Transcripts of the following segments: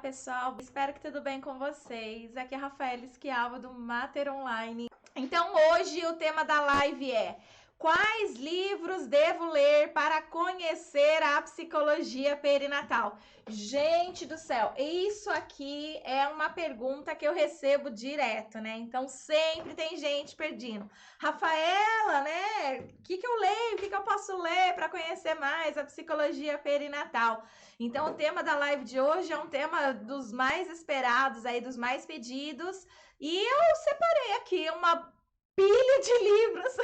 pessoal, espero que tudo bem com vocês. Aqui é a Rafaela Esquiava do Mater Online. Então hoje o tema da live é: quais livros devo ler para conhecer a psicologia perinatal? Gente do céu, isso aqui é uma pergunta que eu recebo direto, né? Então sempre tem gente pedindo: Rafaela, né? O que eu leio? O que eu posso ler para conhecer mais a psicologia perinatal? Então, o tema da live de hoje é um tema dos mais esperados, aí, dos mais pedidos. E eu separei aqui uma pilha de livros.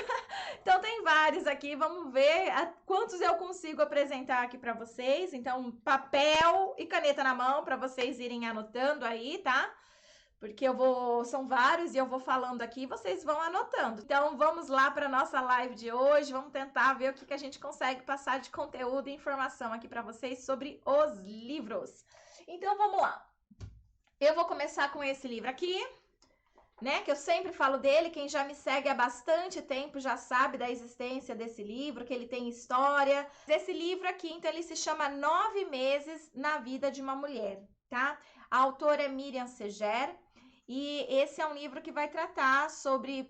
Então, tem vários aqui. Vamos ver quantos eu consigo apresentar aqui para vocês. Então, papel e caneta na mão para vocês irem anotando aí, tá? Porque são vários e eu vou falando aqui e vocês vão anotando. Então, vamos lá para nossa live de hoje. Vamos tentar ver o que a gente consegue passar de conteúdo e informação aqui para vocês sobre os livros. Então, vamos lá. Eu vou começar com esse livro aqui, né? Que eu sempre falo dele. Quem já me segue há bastante tempo já sabe da existência desse livro, que ele tem história. Esse livro aqui, então, ele se chama 9 Meses na Vida de uma Mulher, tá? A autora é Miriam Seger. E esse é um livro que vai tratar sobre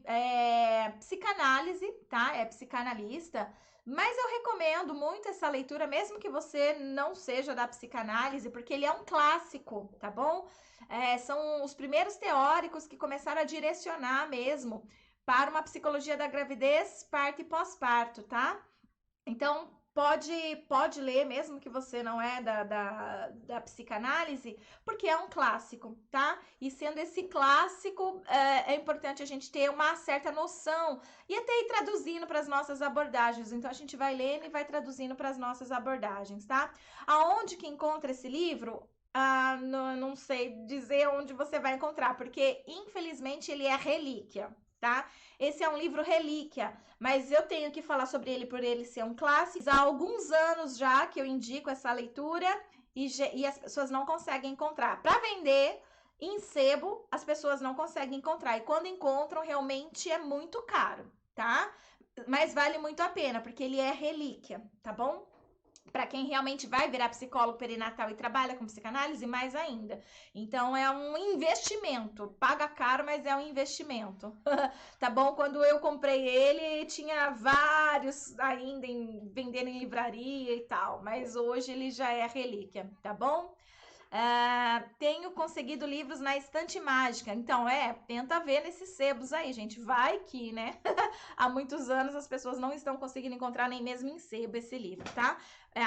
psicanálise, tá? É psicanalista, mas eu recomendo muito essa leitura, mesmo que você não seja da psicanálise, porque ele é um clássico, tá bom? São os primeiros teóricos que começaram a direcionar mesmo para uma psicologia da gravidez, parto e pós-parto, tá? Então, pode ler, mesmo que você não é da psicanálise, porque é um clássico, tá? E sendo esse clássico, é importante a gente ter uma certa noção e até ir traduzindo para as nossas abordagens. Então, a gente vai lendo e vai traduzindo para as nossas abordagens, tá? Aonde que encontra esse livro? Não sei dizer onde você vai encontrar, porque, infelizmente, ele é relíquia, tá? Esse é um livro relíquia, mas eu tenho que falar sobre ele por ele ser um clássico. Há alguns anos já que eu indico essa leitura e as pessoas não conseguem encontrar. Para vender em sebo, as pessoas não conseguem encontrar. E quando encontram, realmente é muito caro, tá? Mas vale muito a pena, porque ele é relíquia, tá bom? Para quem realmente vai virar psicólogo perinatal e trabalha com psicanálise, mais ainda. Então, é um investimento. Paga caro, mas é um investimento. Tá bom? Quando eu comprei ele, tinha vários ainda vendendo em livraria e tal. Mas hoje ele já é relíquia, tá bom? Tenho conseguido livros na Estante Mágica. Então, tenta ver nesses sebos aí, gente. Vai que, né? Há muitos anos as pessoas não estão conseguindo encontrar nem mesmo em sebo esse livro, tá?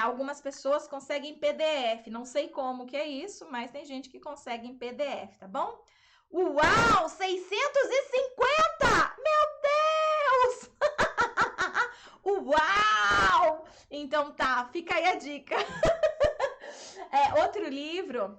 Algumas pessoas conseguem em PDF. Não sei como que é isso, mas tem gente que consegue em PDF, tá bom? Uau! 650! Meu Deus! Uau! Então tá, fica aí a dica. Outro livro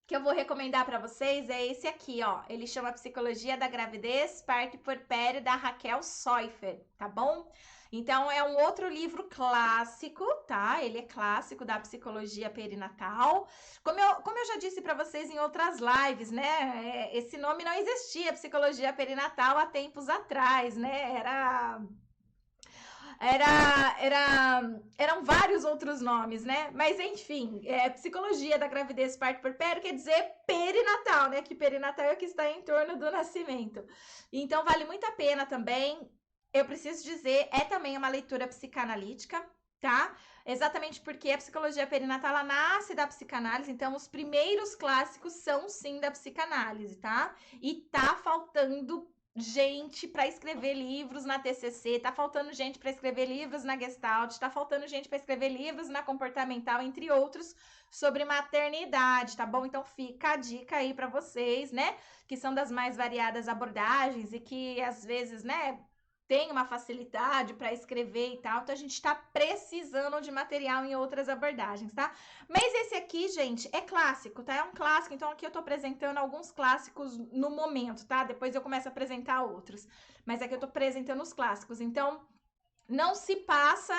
que eu vou recomendar para vocês é esse aqui, ó. Ele chama Psicologia da Gravidez, Parto e Puerpério, da Raquel Soifer, tá bom? Então, é um outro livro clássico, tá? Ele é clássico da psicologia perinatal. Como eu já disse para vocês em outras lives, né? Esse nome não existia, psicologia perinatal, há tempos atrás, né? Eram vários outros nomes, né? Mas enfim, psicologia da gravidez, parto e puerpério quer dizer perinatal, né? Que perinatal é o que está em torno do nascimento. Então vale muito a pena também. Eu preciso dizer, é também uma leitura psicanalítica, tá? Exatamente porque a psicologia perinatal ela nasce da psicanálise, então os primeiros clássicos são sim da psicanálise, tá? E tá faltando gente para escrever livros na TCC, tá faltando gente para escrever livros na Gestalt, tá faltando gente para escrever livros na comportamental, entre outros, sobre maternidade, tá bom? Então fica a dica aí para vocês, né, que são das mais variadas abordagens e que às vezes, né, tem uma facilidade para escrever e tal, então a gente está precisando de material em outras abordagens, tá? Mas esse aqui, gente, é clássico, tá? É um clássico, então aqui eu tô apresentando alguns clássicos no momento, tá? Depois eu começo a apresentar outros, mas aqui eu tô apresentando os clássicos, então não se passa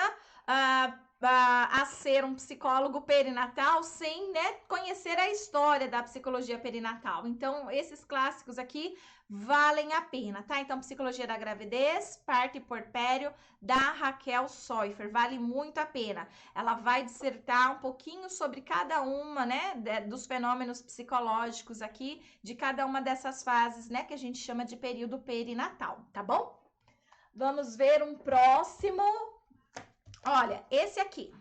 a ser um psicólogo perinatal sem, né, conhecer a história da psicologia perinatal. Então, esses clássicos aqui valem a pena, tá? Então, Psicologia da Gravidez, Parto e Puerpério, da Raquel Soifer, vale muito a pena. Ela vai dissertar um pouquinho sobre cada uma, né, dos fenômenos psicológicos aqui, de cada uma dessas fases, né, que a gente chama de período perinatal, tá bom? Vamos ver um próximo. Olha, esse aqui.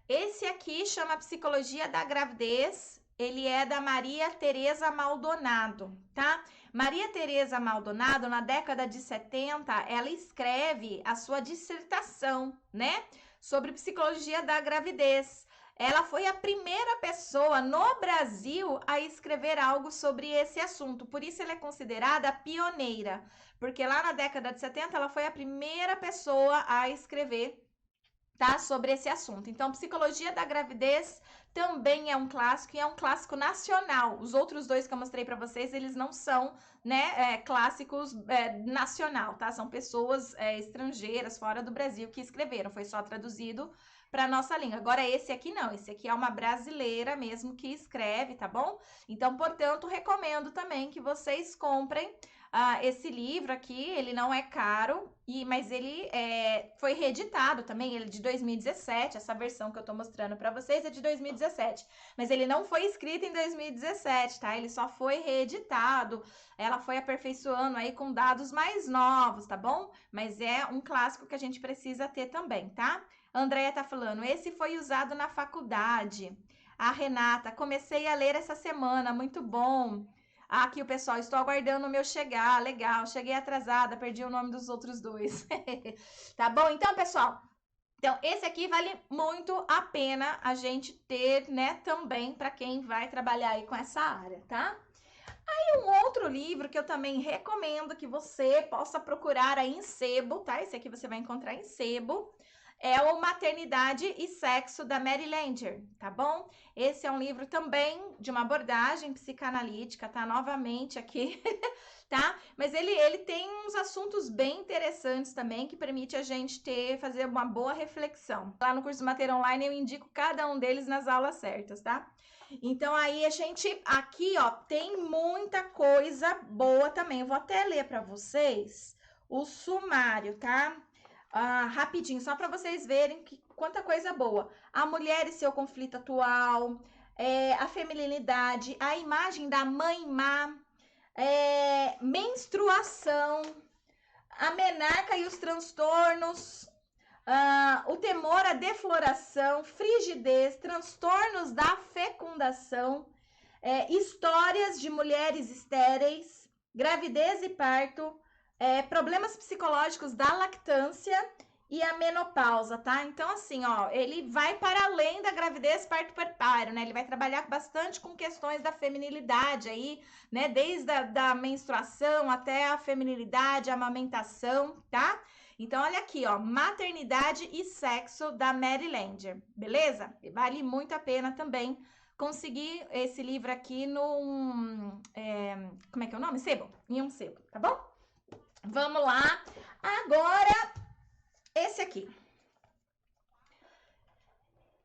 Esse aqui chama Psicologia da Gravidez. Ele é da Maria Tereza Maldonado, tá? Maria Tereza Maldonado, na década de 70, ela escreve a sua dissertação, né? Sobre psicologia da gravidez. Ela foi a primeira pessoa no Brasil a escrever algo sobre esse assunto. Por isso ela é considerada pioneira. Porque lá na década de 70, ela foi a primeira pessoa a escrever, tá, sobre esse assunto. Então, Psicologia da Gravidez também é um clássico e é um clássico nacional. Os outros dois que eu mostrei para vocês, eles não são, né, clássicos nacional, tá? São pessoas estrangeiras, fora do Brasil, que escreveram. Foi só traduzido para nossa língua. Agora, esse aqui não. Esse aqui é uma brasileira mesmo que escreve, tá bom? Então, portanto, recomendo também que vocês comprem esse livro aqui. Ele não é caro, mas ele foi reeditado também. Ele é de 2017. Essa versão que eu tô mostrando para vocês é de 2017. Mas ele não foi escrito em 2017, tá? Ele só foi reeditado. Ela foi aperfeiçoando aí com dados mais novos, tá bom? Mas é um clássico que a gente precisa ter também, tá? A Andréia tá falando, esse foi usado na faculdade. A Renata, comecei a ler essa semana, muito bom. Aqui o pessoal, estou aguardando o meu chegar, legal, cheguei atrasada, perdi o nome dos outros dois. Tá bom? Então, pessoal, esse aqui vale muito a pena a gente ter, né, também para quem vai trabalhar aí com essa área, tá? Aí um outro livro que eu também recomendo que você possa procurar aí em sebo, tá? Esse aqui você vai encontrar em sebo. É o Maternidade e Sexo, da Mary Langer, tá bom? Esse é um livro também de uma abordagem psicanalítica, tá? Novamente aqui, tá? Mas ele tem uns assuntos bem interessantes também, que permite a gente fazer uma boa reflexão. Lá no curso Mater Online eu indico cada um deles nas aulas certas, tá? Então, aí a gente, aqui, ó, tem muita coisa boa também. Eu vou até ler para vocês o sumário, tá? Rapidinho, só para vocês verem quanta coisa boa. A mulher e seu conflito atual, a feminilidade, a imagem da mãe má, menstruação, a menarca e os transtornos, o temor à defloração, frigidez, transtornos da fecundação, histórias de mulheres estéreis, gravidez e parto, problemas psicológicos da lactância e a menopausa, tá? Então, assim, ó, ele vai para além da gravidez, parto e puerpério, né? Ele vai trabalhar bastante com questões da feminilidade aí, né? Desde a menstruação até a feminilidade, a amamentação, tá? Então, olha aqui, ó, Maternidade e Sexo, da Mary Langer, beleza? Vale muito a pena também conseguir esse livro aqui num... como é que é o nome? Sebo? Em um sebo, tá bom? Vamos lá. Agora, esse aqui.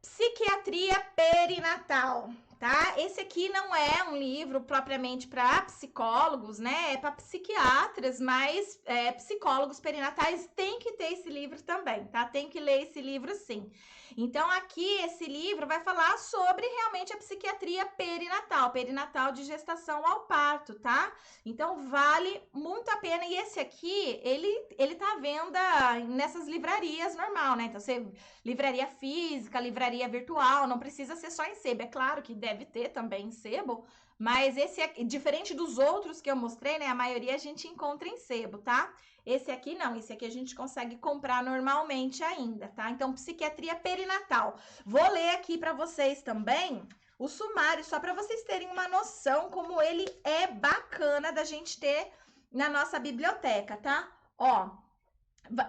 Psiquiatria perinatal, tá? Esse aqui não é um livro propriamente para psicólogos, né? É para psiquiatras, mas psicólogos perinatais tem que ter esse livro também, tá? Tem que ler esse livro sim. Então, aqui, esse livro vai falar sobre realmente a psiquiatria perinatal de gestação ao parto, tá? Então, vale muito a pena. E esse aqui, ele tá à venda nessas livrarias normal, né? Então, livraria física, livraria virtual, não precisa ser só em sebo. É claro que deve ter também em sebo, mas esse aqui, diferente dos outros que eu mostrei, né? A maioria a gente encontra em sebo, tá? Esse aqui não, esse aqui a gente consegue comprar normalmente ainda, tá? Então, psiquiatria perinatal. Vou ler aqui para vocês também o sumário, só para vocês terem uma noção como ele é bacana da gente ter na nossa biblioteca, tá? Ó,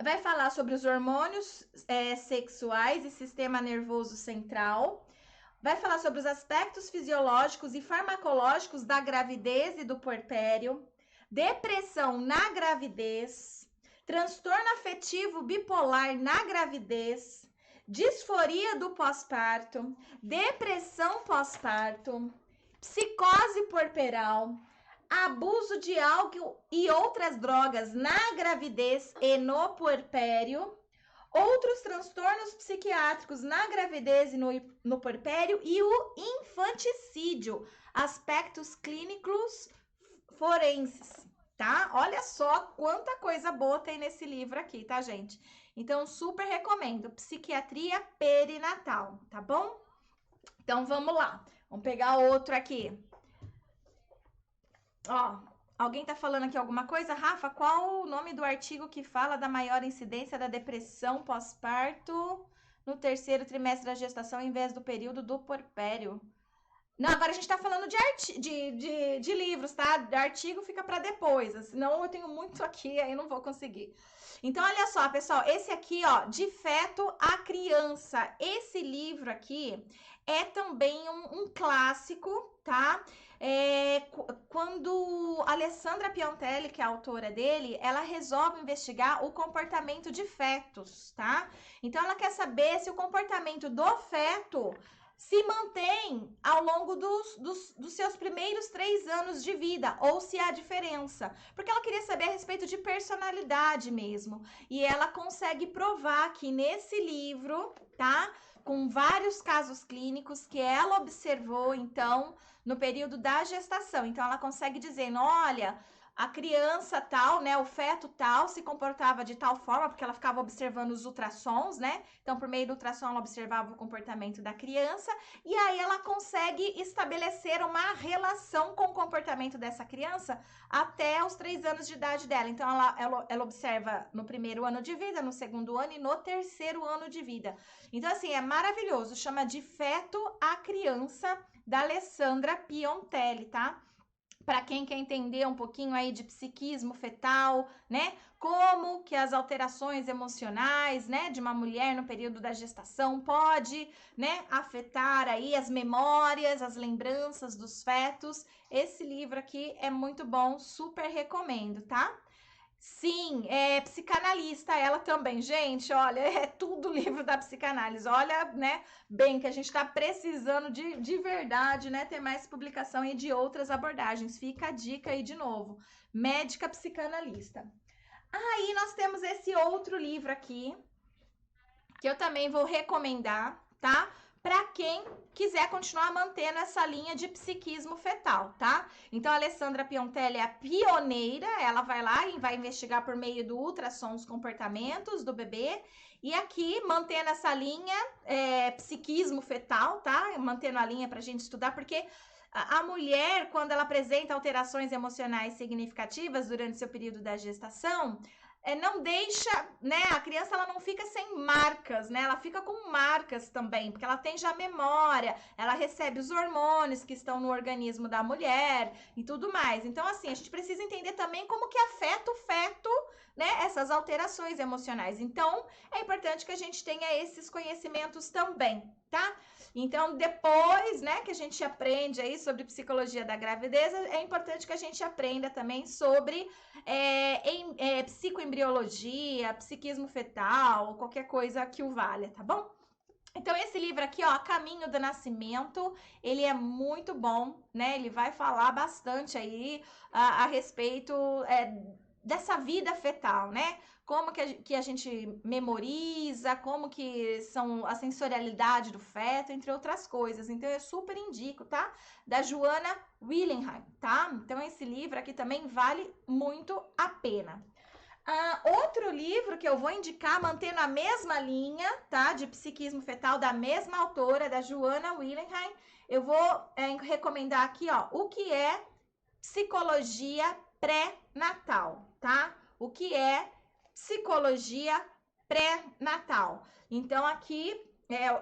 vai falar sobre os hormônios sexuais e sistema nervoso central. Vai falar sobre os aspectos fisiológicos e farmacológicos da gravidez e do puerpério. Depressão na gravidez, transtorno afetivo bipolar na gravidez, disforia do pós-parto, depressão pós-parto, psicose puerperal, abuso de álcool e outras drogas na gravidez e no puerpério, outros transtornos psiquiátricos na gravidez e no puerpério e o infanticídio, aspectos clínicos forenses, tá? Olha só quanta coisa boa tem nesse livro aqui, tá, gente? Então, super recomendo. Psiquiatria perinatal, tá bom? Então, vamos lá. Vamos pegar outro aqui. Ó, alguém tá falando aqui alguma coisa? Rafa, qual o nome do artigo que fala da maior incidência da depressão pós-parto no terceiro trimestre da gestação em vez do período do puerpério? Não, agora a gente tá falando de livros, tá? De artigo fica para depois, senão eu tenho muito aqui, aí não vou conseguir. Então, olha só, pessoal, esse aqui, ó, De Feto a Criança. Esse livro aqui é também um clássico, tá? Quando a Alessandra Piontelli, que é a autora dele, ela resolve investigar o comportamento de fetos, tá? Então, ela quer saber se o comportamento do feto se mantém ao longo dos seus primeiros 3 anos de vida, ou se há diferença. Porque ela queria saber a respeito de personalidade mesmo. E ela consegue provar que nesse livro, tá? Com vários casos clínicos que ela observou, então, no período da gestação. Então, ela consegue dizer, olha, a criança tal, né, o feto tal, se comportava de tal forma, porque ela ficava observando os ultrassons, né? Então, por meio do ultrassom, ela observava o comportamento da criança, e aí ela consegue estabelecer uma relação com o comportamento dessa criança até os 3 anos de idade dela. Então, ela observa no primeiro ano de vida, no segundo ano e no terceiro ano de vida. Então, assim, é maravilhoso. Chama De Feto a Criança, da Alessandra Piontelli, tá? Para quem quer entender um pouquinho aí de psiquismo fetal, né? Como que as alterações emocionais, né, de uma mulher no período da gestação pode, né, afetar aí as memórias, as lembranças dos fetos. Esse livro aqui é muito bom, super recomendo, tá? Sim, é psicanalista ela também. Gente, olha, é tudo livro da psicanálise. Olha, né, bem que a gente está precisando de verdade, né, ter mais publicação aí de outras abordagens. Fica a dica aí de novo. Médica psicanalista. Aí nós temos esse outro livro aqui, que eu também vou recomendar, tá? Para quem quiser continuar mantendo essa linha de psiquismo fetal, tá? Então, a Alessandra Piontelli é a pioneira, ela vai lá e vai investigar por meio do ultrassom os comportamentos do bebê, e aqui, mantendo essa linha, psiquismo fetal, tá? Mantendo a linha pra gente estudar, porque a mulher, quando ela apresenta alterações emocionais significativas durante seu período da gestação, não deixa, né, a criança ela não fica sem marcas, né, ela fica com marcas também, porque ela tem já memória, ela recebe os hormônios que estão no organismo da mulher e tudo mais. Então, assim, a gente precisa entender também como que afeta o feto, né, essas alterações emocionais. Então, é importante que a gente tenha esses conhecimentos também, tá? Então, depois, né, que a gente aprende aí sobre psicologia da gravidez, é importante que a gente aprenda também sobre psicoembriologia, psiquismo fetal, qualquer coisa que o valha, tá bom? Então, esse livro aqui, ó, Caminho do Nascimento, ele é muito bom, né? Ele vai falar bastante aí a respeito dessa vida fetal, né? Como que a gente memoriza, como que são a sensorialidade do feto, entre outras coisas. Então, eu super indico, tá? Da Joanna Willenheim, tá? Então, esse livro aqui também vale muito a pena. Outro livro que eu vou indicar, mantendo a mesma linha, tá? De psiquismo fetal, da mesma autora, da Joanna Willenheim, eu vou recomendar aqui, ó, o que é psicologia pré-natal, tá? O que é psicologia pré-natal. Então, aqui,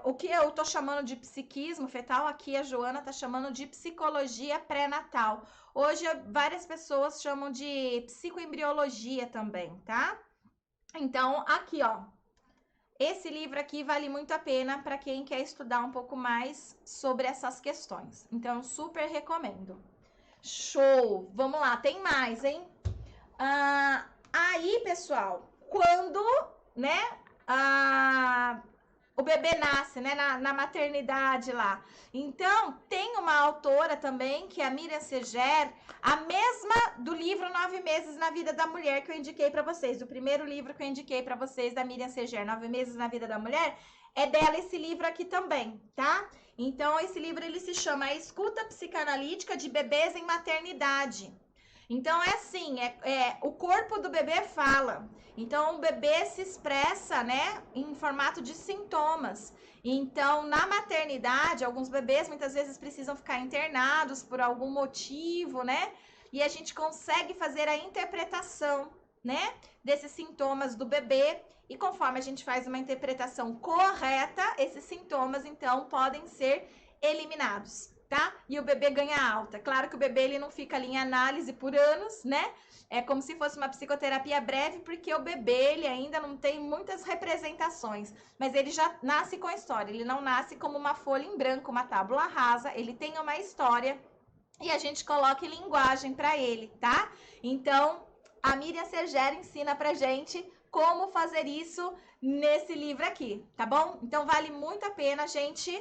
o que eu tô chamando de psiquismo fetal, aqui a Joana tá chamando de psicologia pré-natal. Hoje, várias pessoas chamam de psicoembriologia também, tá? Então, aqui, ó, esse livro aqui vale muito a pena para quem quer estudar um pouco mais sobre essas questões. Então, super recomendo. Show! Vamos lá, tem mais, hein? Aí, pessoal, quando, né, o bebê nasce, né, na maternidade lá. Então, tem uma autora também, que é a Miriam Seger, a mesma do livro 9 Meses na Vida da Mulher, que eu indiquei para vocês. O primeiro livro que eu indiquei para vocês, da Miriam Seger, 9 Meses na Vida da Mulher, é dela esse livro aqui também, tá? Então, esse livro, ele se chama A Escuta Psicanalítica de Bebês em Maternidade. Então, é assim, o corpo do bebê fala. Então, o bebê se expressa, né, em formato de sintomas. Então, na maternidade, alguns bebês muitas vezes precisam ficar internados por algum motivo, né? E a gente consegue fazer a interpretação, né, desses sintomas do bebê. E conforme a gente faz uma interpretação correta, esses sintomas, então, podem ser eliminados, tá? E o bebê ganha alta. Claro que o bebê, ele não fica ali em análise por anos, né? É como se fosse uma psicoterapia breve, porque o bebê, ele ainda não tem muitas representações, mas ele já nasce com a história. Ele não nasce como uma folha em branco, uma tábua rasa, ele tem uma história e a gente coloca em linguagem para ele, tá? Então, a Miriam Seger ensina pra gente como fazer isso nesse livro aqui, tá bom? Então, vale muito a pena a gente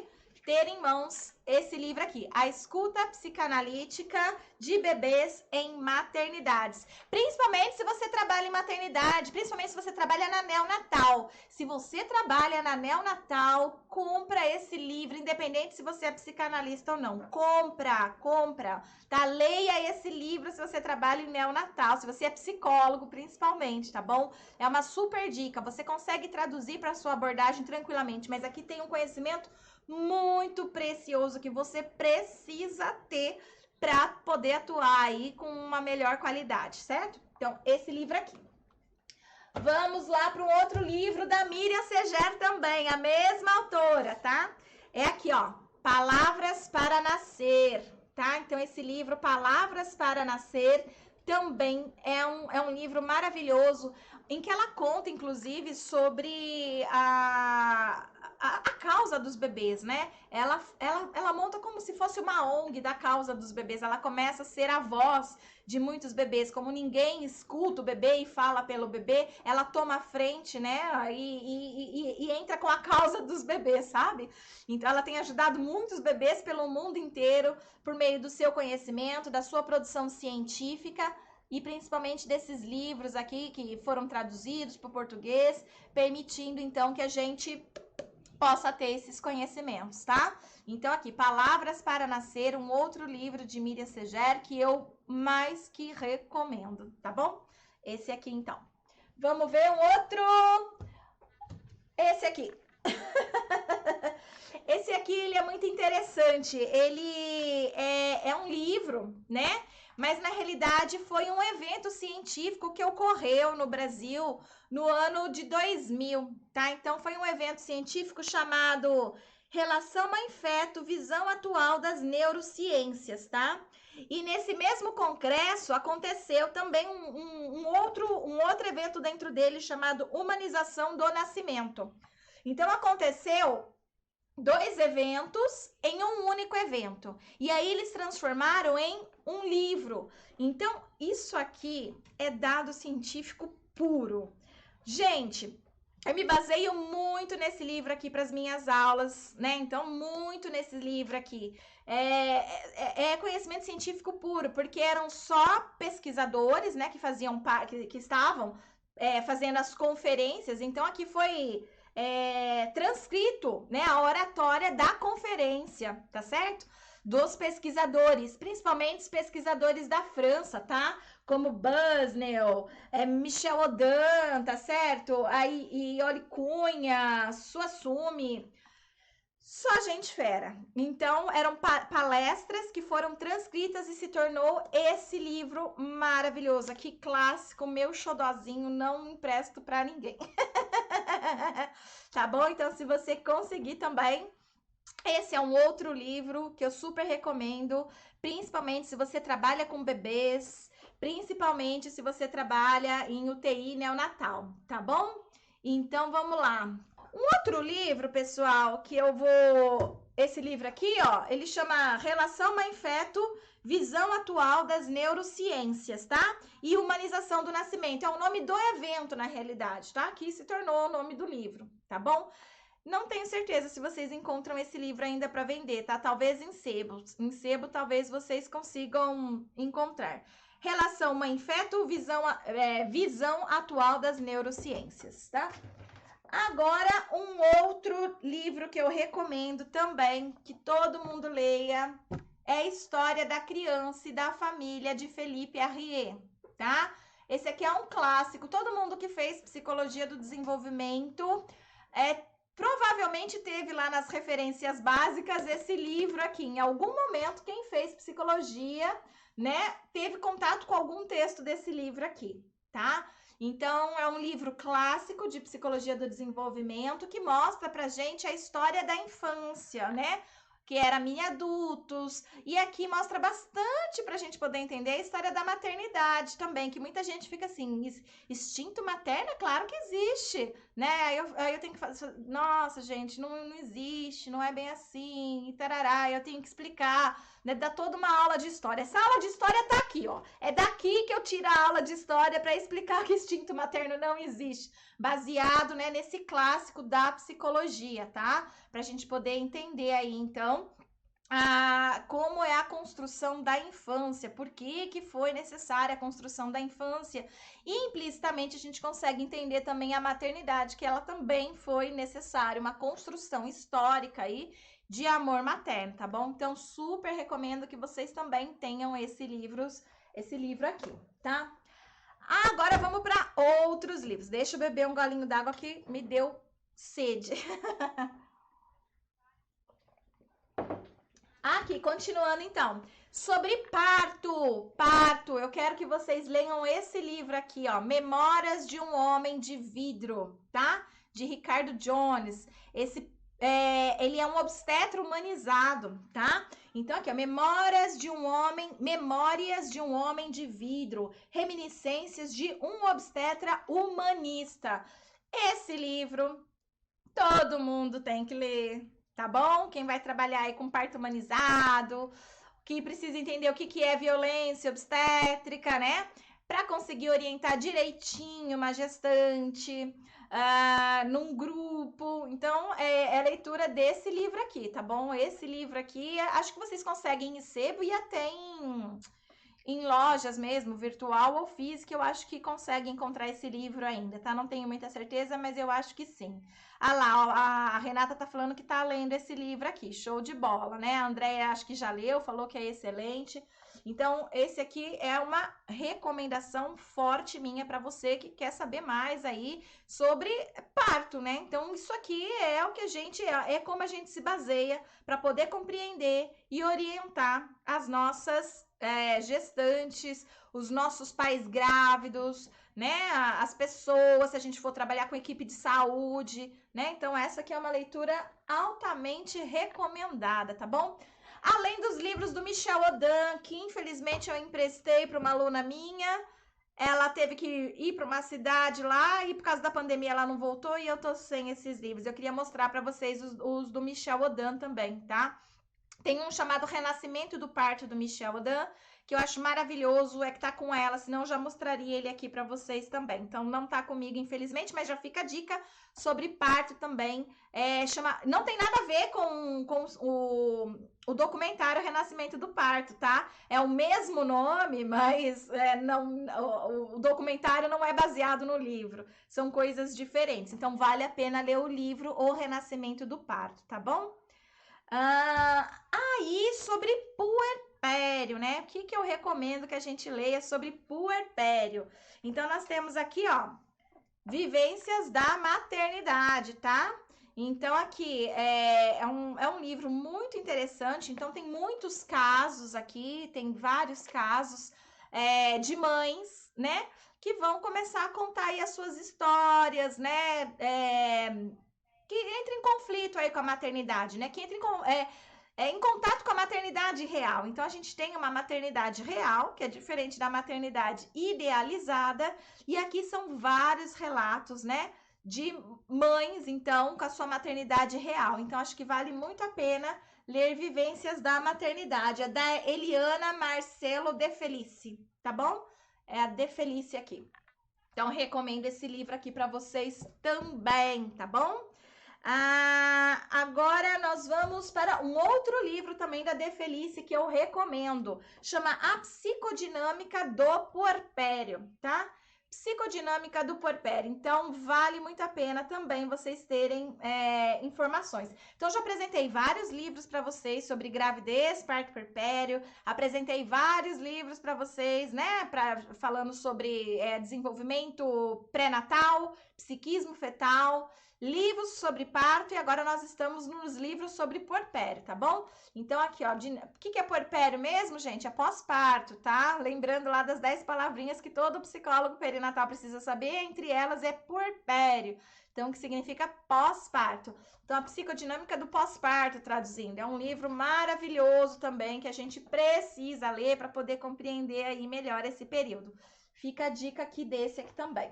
ter em mãos esse livro aqui, A Escuta Psicanalítica de Bebês em Maternidades. Principalmente se você trabalha em maternidade, principalmente se você trabalha na neonatal. Se você trabalha na neonatal, compra esse livro, independente se você é psicanalista ou não. Compra, tá? Leia esse livro se você trabalha em neonatal, se você é psicólogo, principalmente, tá bom? É uma super dica, você consegue traduzir para sua abordagem tranquilamente, mas aqui tem um conhecimento muito precioso que você precisa ter para poder atuar aí com uma melhor qualidade, certo? Então, esse livro aqui. Vamos lá para um outro livro da Miriam Seger também, a mesma autora, tá? É aqui, ó, Palavras para Nascer, tá? Então, esse livro, Palavras para Nascer, também é um livro maravilhoso, em que ela conta, inclusive, sobre a causa dos bebês, né? Ela monta como se fosse uma ONG da causa dos bebês. Ela começa a ser a voz de muitos bebês. Como ninguém escuta o bebê e fala pelo bebê, ela toma a frente, né? E entra com a causa dos bebês, sabe? Então, ela tem ajudado muitos bebês pelo mundo inteiro por meio do seu conhecimento, da sua produção científica, e principalmente desses livros aqui que foram traduzidos para o português, permitindo, então, que a gente possa ter esses conhecimentos, tá? Então, aqui, Palavras para Nascer, um outro livro de Miriam Seger que eu mais que recomendo, tá bom? Esse aqui, então. Vamos ver um outro. Esse aqui. Esse aqui, ele é muito interessante. Ele é um livro, né? Mas, na realidade, foi um evento científico que ocorreu no Brasil no ano de 2000, tá? Então, foi um evento científico chamado Relação Mãe-Feto, Visão Atual das Neurociências, tá? E nesse mesmo congresso aconteceu também um outro evento dentro dele chamado Humanização do Nascimento. Então, aconteceu 2 eventos em um único evento. E aí eles transformaram em um livro. Então, isso aqui é dado científico puro. Gente, eu me baseio muito nesse livro aqui para as minhas aulas, né? Então, muito nesse livro aqui. É conhecimento científico puro, porque eram só pesquisadores, né, que estavam fazendo as conferências. Então, aqui foi transcrito, né, a oratória da conferência, tá certo? Dos pesquisadores, principalmente os pesquisadores da França, tá? Como Busnel, Michel Audin, tá certo? Aí, e Oli Cunha, Suassumi, só gente fera. Então, eram palestras que foram transcritas e se tornou esse livro maravilhoso. Aqui, clássico, meu xodozinho, não empresto pra ninguém. Tá bom? Então, se você conseguir também, esse é um outro livro que eu super recomendo, principalmente se você trabalha com bebês, principalmente se você trabalha em UTI neonatal, tá bom? Então, vamos lá. Um outro livro, pessoal, que eu vou... Esse livro aqui, ó, ele chama Relação Mãe-Feto, Visão Atual das Neurociências, tá? E Humanização do Nascimento. É o nome do evento, na realidade, tá? Aqui se tornou o nome do livro, tá bom? Não tenho certeza se vocês encontram esse livro ainda para vender, tá? Talvez em sebo. Em sebo, talvez vocês consigam encontrar. Relação mãe-feto, visão atual das neurociências, tá? Agora, um outro livro que eu recomendo também, que todo mundo leia, é a História da Criança e da Família, de Felipe Arrier, tá? Esse aqui é um clássico. Todo mundo que fez Psicologia do Desenvolvimento provavelmente teve lá nas referências básicas esse livro aqui. Em algum momento, quem fez Psicologia, né, teve contato com algum texto desse livro aqui, tá? Então, é um livro clássico de Psicologia do Desenvolvimento que mostra pra gente a história da infância, né? Que era mini adultos, e aqui mostra bastante para a gente poder entender a história da maternidade também, que muita gente fica assim, instinto materno, claro que existe, né? Aí eu tenho que fazer, nossa, gente, não existe, não é bem assim, e tarará, eu tenho que explicar, né? Dá toda uma aula de história. Essa aula de história tá aqui, ó, é daqui que eu tiro a aula de história para explicar que instinto materno não existe, baseado, né, nesse clássico da psicologia, tá? Para a gente poder entender aí, então, como é a construção da infância, por que foi necessária a construção da infância. E implicitamente a gente consegue entender também a maternidade, que ela também foi necessária, uma construção histórica aí de amor materno, tá bom? Então, super recomendo que vocês também tenham esse livro aqui, tá? Agora vamos para outros livros. Deixa eu beber um golinho d'água que me deu sede. Aqui, continuando então, sobre parto, eu quero que vocês leiam esse livro aqui, ó, Memórias de um Homem de Vidro, tá? De Ricardo Jones. Ele é um obstetra humanizado, tá? Então aqui, ó, Memórias de um Homem de Vidro, Reminiscências de um Obstetra Humanista. Esse livro todo mundo tem que ler, tá bom? Quem vai trabalhar aí com parto humanizado, que precisa entender o que é violência obstétrica, né? Para conseguir orientar direitinho uma gestante, num grupo. Então, é a leitura desse livro aqui, tá bom? Esse livro aqui, acho que vocês conseguem em sebo e até em lojas mesmo, virtual ou física, eu acho que consegue encontrar esse livro ainda, tá? Não tenho muita certeza, mas eu acho que sim. Ah lá, ó, a Renata tá falando que tá lendo esse livro aqui, show de bola, né? A Andréia acho que já leu, falou que é excelente. Então, esse aqui é uma recomendação forte minha para você que quer saber mais aí sobre parto, né? Então, isso aqui é o que é como a gente se baseia para poder compreender e orientar as nossas gestantes, os nossos pais grávidos, né? As pessoas, se a gente for trabalhar com equipe de saúde, né? Então, essa aqui é uma leitura altamente recomendada, tá bom? Além dos livros do Michel Odan, que infelizmente eu emprestei para uma aluna minha, ela teve que ir para uma cidade lá e por causa da pandemia ela não voltou e eu tô sem esses livros. Eu queria mostrar para vocês os do Michel Odan também, tá? Tem um chamado Renascimento do Parto do Michel Odan, que eu acho maravilhoso, é que tá com ela, senão eu já mostraria ele aqui para vocês também. Então, não tá comigo, infelizmente, mas já fica a dica sobre parto também. Não tem nada a ver com o documentário Renascimento do Parto, tá? É o mesmo nome, mas o documentário não é baseado no livro. São coisas diferentes. Então, vale a pena ler o livro O Renascimento do Parto, tá bom? Aí, sobre puerpério, né? O que eu recomendo que a gente leia sobre puerpério? Então, nós temos aqui, ó, Vivências da Maternidade, tá? Então, aqui é um livro muito interessante. Então, tem muitos casos aqui, tem vários casos de mães, né? Que vão começar a contar aí as suas histórias, né? Que entra em conflito aí com a maternidade, né? Que entra em contato com a maternidade real. Então, a gente tem uma maternidade real, que é diferente da maternidade idealizada, e aqui são vários relatos, né? De mães, então, com a sua maternidade real. Então, acho que vale muito a pena ler Vivências da Maternidade. É da Eliana Marcelo De Felice, tá bom? É a De Felice aqui. Então, recomendo esse livro aqui para vocês também, tá bom? Agora nós vamos para um outro livro também da De Felice que eu recomendo. Chama A Psicodinâmica do Puerpério, tá? Psicodinâmica do Puerpério. Então, vale muito a pena também vocês terem informações. Então, já apresentei vários livros para vocês sobre gravidez, parto puerpério. Apresentei vários livros para vocês, né? Falando sobre desenvolvimento pré-natal, psiquismo fetal, livros sobre parto, e agora nós estamos nos livros sobre puerpério, tá bom? Então, aqui, ó, o que é puerpério mesmo, gente? É pós-parto, tá? Lembrando lá das 10 palavrinhas que todo psicólogo perinatal precisa saber, entre elas é puerpério, então, que significa pós-parto. Então, a psicodinâmica do pós-parto, traduzindo, é um livro maravilhoso também, que a gente precisa ler para poder compreender aí melhor esse período. Fica a dica aqui desse aqui também.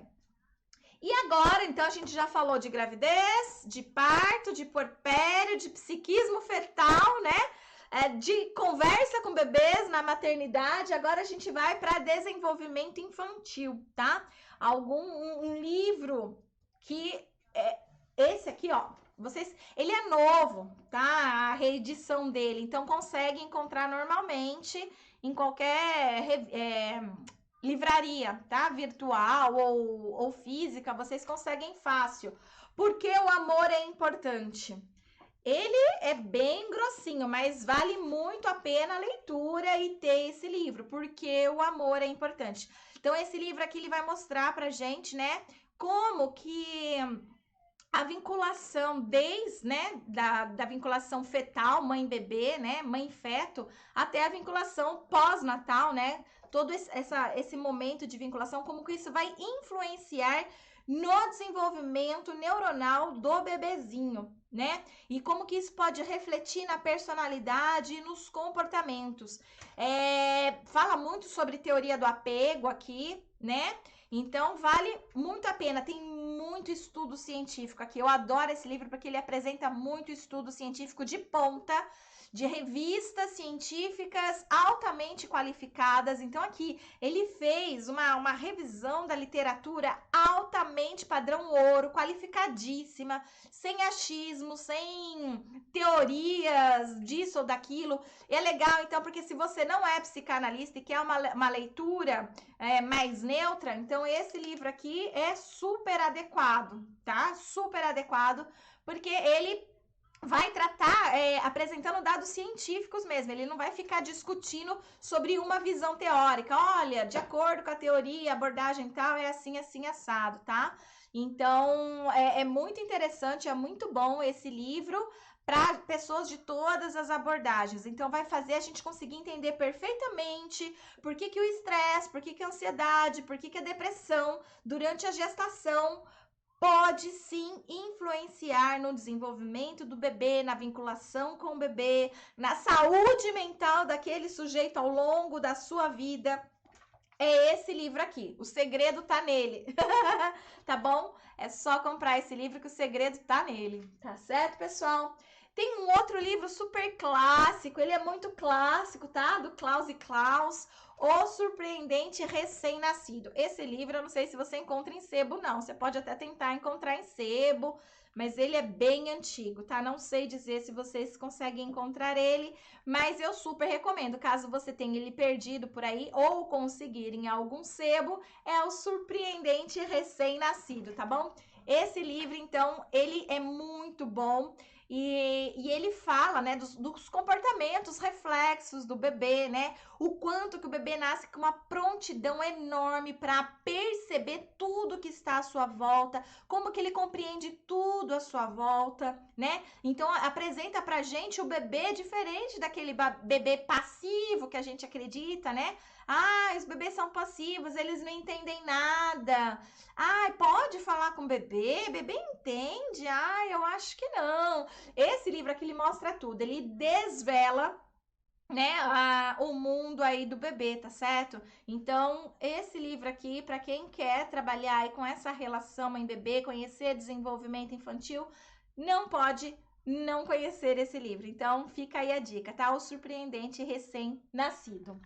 E agora, então, a gente já falou de gravidez, de parto, de puerpério, de psiquismo fetal, né? De conversa com bebês na maternidade. Agora a gente vai para desenvolvimento infantil, tá? Um livro que esse aqui, ó, ele é novo, tá? A reedição dele, então consegue encontrar normalmente em qualquer livraria, tá? Virtual ou física, vocês conseguem fácil. Porque o amor é importante. Ele é bem grossinho, mas vale muito a pena a leitura e ter esse livro, porque o amor é importante. Então, esse livro aqui, ele vai mostrar pra gente, né, como que a vinculação desde, né, da vinculação fetal, mãe-bebê, né, mãe-feto, até a vinculação pós-natal, né, todo esse momento de vinculação, como que isso vai influenciar no desenvolvimento neuronal do bebezinho, né? E como que isso pode refletir na personalidade e nos comportamentos. Fala muito sobre teoria do apego aqui, né? Então, vale muito a pena. Tem muito estudo científico aqui. Eu adoro esse livro porque ele apresenta muito estudo científico de ponta, de revistas científicas altamente qualificadas. Então, aqui, ele fez uma revisão da literatura altamente padrão ouro, qualificadíssima, sem achismo, sem teorias disso ou daquilo. E é legal, então, porque se você não é psicanalista e quer uma leitura mais neutra, então esse livro aqui é super adequado, tá? Super adequado, porque ele vai tratar apresentando dados científicos mesmo, ele não vai ficar discutindo sobre uma visão teórica. Olha, de acordo com a teoria, a abordagem tal, é assim, assim, assado, tá? Então, é muito interessante, é muito bom esse livro para pessoas de todas as abordagens. Então, vai fazer a gente conseguir entender perfeitamente por que o estresse, por que a ansiedade, por que a depressão durante a gestação pode sim influenciar no desenvolvimento do bebê, na vinculação com o bebê, na saúde mental daquele sujeito ao longo da sua vida. É esse livro aqui, o segredo tá nele, tá bom? É só comprar esse livro que o segredo tá nele, tá certo, pessoal? Tem um outro livro super clássico, ele é muito clássico, tá? Do Klaus e Klaus, O Surpreendente Recém-Nascido. Esse livro, eu não sei se você encontra em sebo, não. Você pode até tentar encontrar em sebo, mas ele é bem antigo, tá? Não sei dizer se vocês conseguem encontrar ele, mas eu super recomendo. Caso você tenha ele perdido por aí ou conseguir em algum sebo, é O Surpreendente Recém-Nascido, tá bom? Esse livro, então, ele é muito bom. E ele fala, né, dos comportamentos reflexos do bebê, né? O quanto que o bebê nasce com uma prontidão enorme para perceber tudo que está à sua volta, como que ele compreende tudo à sua volta, né? Então, apresenta pra gente o bebê diferente daquele bebê passivo que a gente acredita, né? Os bebês são passivos, eles não entendem nada. Pode falar com o bebê? Bebê entende? Eu acho que não. Esse livro aqui, ele mostra tudo. Ele desvela, né, o mundo aí do bebê, tá certo? Então, esse livro aqui, para quem quer trabalhar aí com essa relação mãe-bebê, conhecer desenvolvimento infantil, não pode não conhecer esse livro. Então, fica aí a dica, tá? O Surpreendente Recém-Nascido.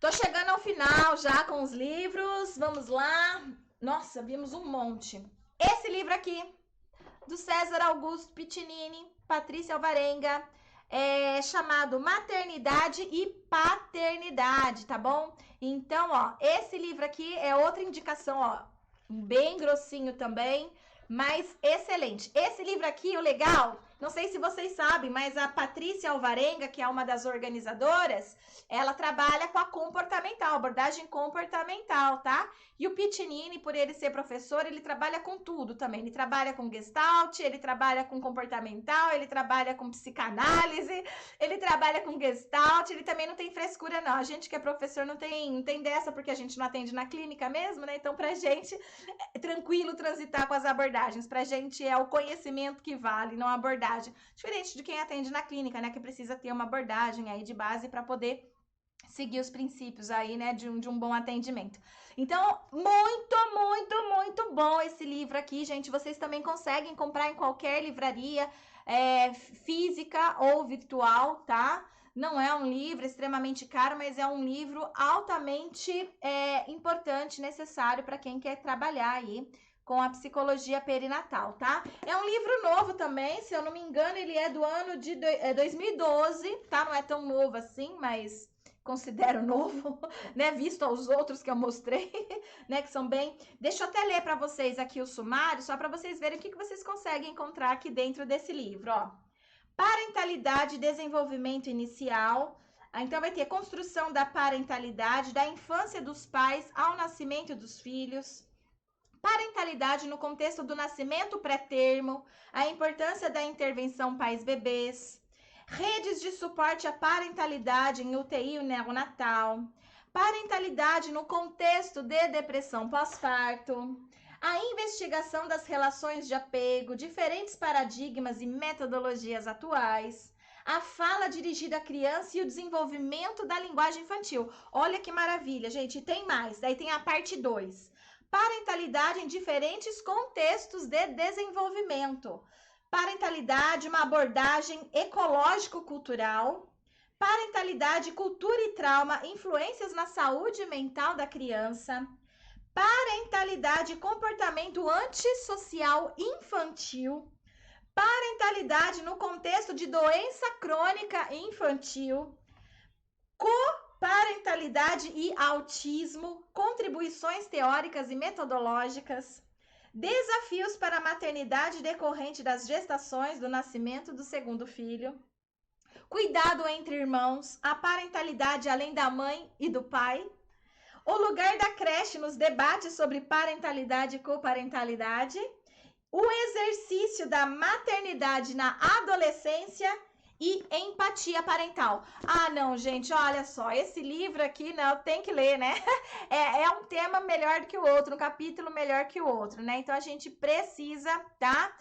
Tô chegando ao final já com os livros. Vamos lá. Nossa, vimos um monte. Esse livro aqui, do César Augusto Piccinini, Patrícia Alvarenga, chamado Maternidade e Paternidade, tá bom? Então, ó, esse livro aqui é outra indicação, ó, bem grossinho também, mas excelente. Esse livro aqui, o legal, não sei se vocês sabem, mas a Patrícia Alvarenga, que é uma das organizadoras, ela trabalha com a comportamental, abordagem comportamental, tá? E o Piccinini, por ele ser professor, ele trabalha com tudo também. Ele trabalha com Gestalt, ele trabalha com comportamental, ele trabalha com psicanálise, ele trabalha com Gestalt, ele também não tem frescura, não. A gente que é professor não tem dessa, porque a gente não atende na clínica mesmo, né? Então, pra gente é tranquilo transitar com as abordagens. Pra gente é o conhecimento que vale, não a abordagem. Diferente de quem atende na clínica, né? Que precisa ter uma abordagem aí de base para poder seguir os princípios aí, né, de um bom atendimento. Então, muito bom esse livro aqui, gente. Vocês também conseguem comprar em qualquer livraria física ou virtual, tá? Não é um livro extremamente caro, mas é um livro altamente importante, necessário para quem quer trabalhar aí com a psicologia perinatal, tá? É um livro novo também, se eu não me engano, ele é do ano de 2012, tá? Não é tão novo assim, mas considero novo, né, visto aos outros que eu mostrei, né, que são bem... Deixa eu até ler para vocês aqui o sumário, só para vocês verem o que vocês conseguem encontrar aqui dentro desse livro, ó. Parentalidade e desenvolvimento inicial. Então, vai ter construção da parentalidade, da infância dos pais ao nascimento dos filhos. Parentalidade no contexto do nascimento pré-termo, a importância da intervenção pais-bebês. Redes de suporte à parentalidade em UTI e neonatal. Parentalidade no contexto de depressão pós-parto. A investigação das relações de apego, diferentes paradigmas e metodologias atuais. A fala dirigida à criança e o desenvolvimento da linguagem infantil. Olha que maravilha, gente. Tem mais. Daí tem a parte 2. Parentalidade em diferentes contextos de desenvolvimento. Parentalidade, uma abordagem ecológico-cultural. Parentalidade, cultura e trauma, influências na saúde mental da criança. Parentalidade, comportamento antissocial infantil. Parentalidade no contexto de doença crônica infantil. Coparentalidade e autismo, contribuições teóricas e metodológicas. Desafios para a maternidade decorrente das gestações do nascimento do segundo filho. Cuidado entre irmãos, a parentalidade além da mãe e do pai. O lugar da creche nos debates sobre parentalidade e coparentalidade. O exercício da maternidade na adolescência e empatia parental. Ah, não, gente, olha só, esse livro aqui, não, tem que ler, né? É um tema melhor do que o outro, um capítulo melhor que o outro, né? Então, a gente precisa, tá?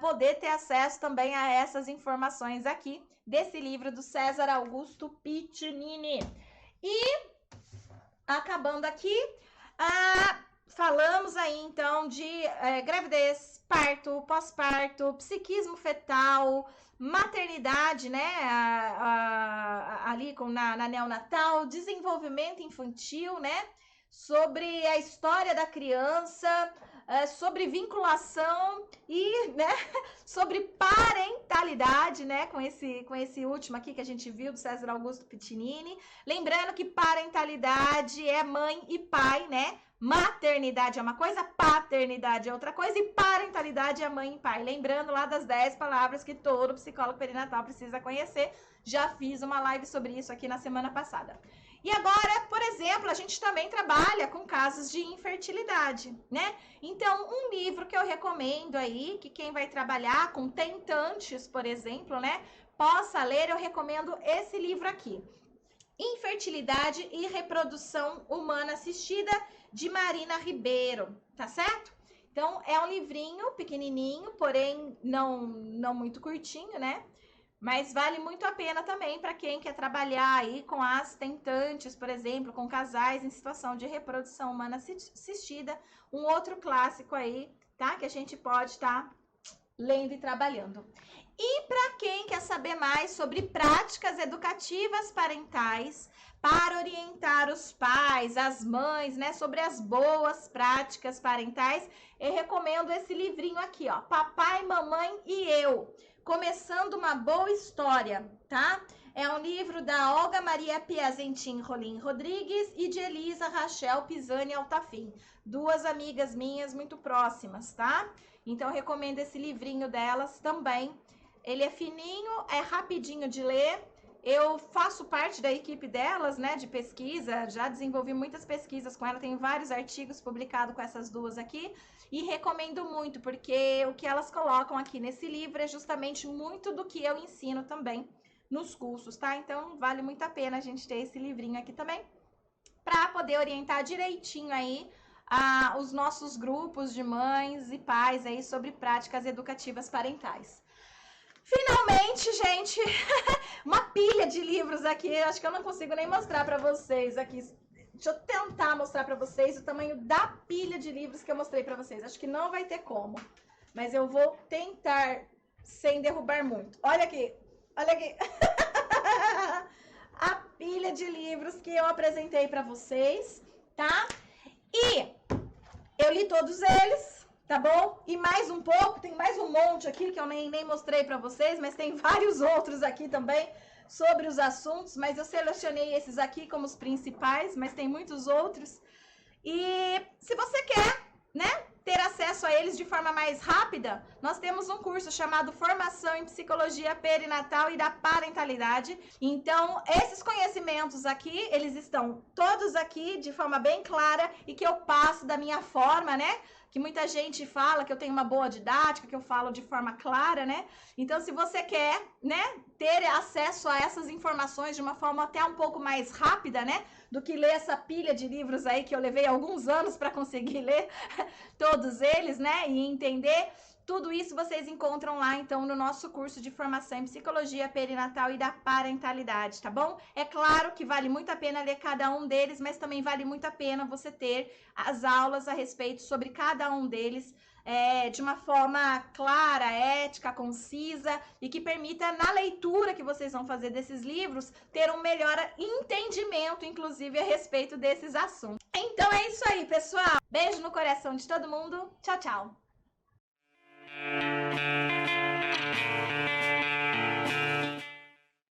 Poder ter acesso também a essas informações aqui desse livro do César Augusto Piccinini. E, acabando aqui, falamos aí, então, de gravidez, parto, pós-parto, psiquismo fetal, maternidade, né, ali na neonatal, desenvolvimento infantil, né, sobre a história da criança, sobre vinculação e, né, sobre parentalidade, né, com esse último aqui que a gente viu do César Augusto Piccinini. Lembrando que parentalidade é mãe e pai, né? Maternidade é uma coisa, paternidade é outra coisa e parentalidade é mãe e pai. Lembrando lá das 10 palavras que todo psicólogo perinatal precisa conhecer. Já fiz uma live sobre isso aqui na semana passada. E agora, por exemplo, a gente também trabalha com casos de infertilidade, né? Então, um livro que eu recomendo aí, que quem vai trabalhar com tentantes, por exemplo, né, possa ler, eu recomendo esse livro aqui. Infertilidade e Reprodução Humana Assistida, de Marina Ribeiro, tá certo? Então, é um livrinho pequenininho, porém não muito curtinho, né? Mas vale muito a pena também para quem quer trabalhar aí com as tentantes, por exemplo, com casais em situação de reprodução humana assistida, um outro clássico aí, tá? Que a gente pode estar lendo e trabalhando. E para quem quer saber mais sobre práticas educativas parentais, para orientar os pais, as mães, né, sobre as boas práticas parentais, eu recomendo esse livrinho aqui, ó, Papai, Mamãe e Eu, Começando uma Boa História, tá? É um livro da Olga Maria Piazentin Rolim Rodrigues e de Elisa Rachel Pisani Altafim, duas amigas minhas muito próximas, tá? Então, eu recomendo esse livrinho delas também. Ele é fininho, é rapidinho de ler. Eu faço parte da equipe delas, né, de pesquisa, já desenvolvi muitas pesquisas com ela, tenho vários artigos publicados com essas duas aqui e recomendo muito, porque o que elas colocam aqui nesse livro é justamente muito do que eu ensino também nos cursos, tá? Então, vale muito a pena a gente ter esse livrinho aqui também, para poder orientar direitinho aí os nossos grupos de mães e pais aí sobre práticas educativas parentais. Finalmente, gente, uma pilha de livros aqui, acho que eu não consigo nem mostrar para vocês aqui. Deixa eu tentar mostrar para vocês o tamanho da pilha de livros que eu mostrei para vocês. Acho que não vai ter como, mas eu vou tentar sem derrubar muito. Olha aqui, olha aqui. A pilha de livros que eu apresentei para vocês, tá? E eu li todos eles. Tá bom? E mais um pouco, tem mais um monte aqui que eu nem mostrei para vocês, mas tem vários outros aqui também sobre os assuntos, mas eu selecionei esses aqui como os principais, mas tem muitos outros. E se você quer, né, ter acesso a eles de forma mais rápida, nós temos um curso chamado Formação em Psicologia Perinatal e da Parentalidade. Então, esses conhecimentos aqui, eles estão todos aqui de forma bem clara e que eu passo da minha forma, né? Que muita gente fala que eu tenho uma boa didática, que eu falo de forma clara, né? Então, se você quer, né, ter acesso a essas informações de uma forma até um pouco mais rápida, né, do que ler essa pilha de livros aí que eu levei alguns anos para conseguir ler todos eles, né, e entender, tudo isso vocês encontram lá, então, no nosso curso de formação em Psicologia Perinatal e da Parentalidade, tá bom? É claro que vale muito a pena ler cada um deles, mas também vale muito a pena você ter as aulas a respeito sobre cada um deles, de uma forma clara, ética, concisa e que permita, na leitura que vocês vão fazer desses livros, ter um melhor entendimento, inclusive, a respeito desses assuntos. Então é isso aí, pessoal. Beijo no coração de todo mundo. Tchau, tchau.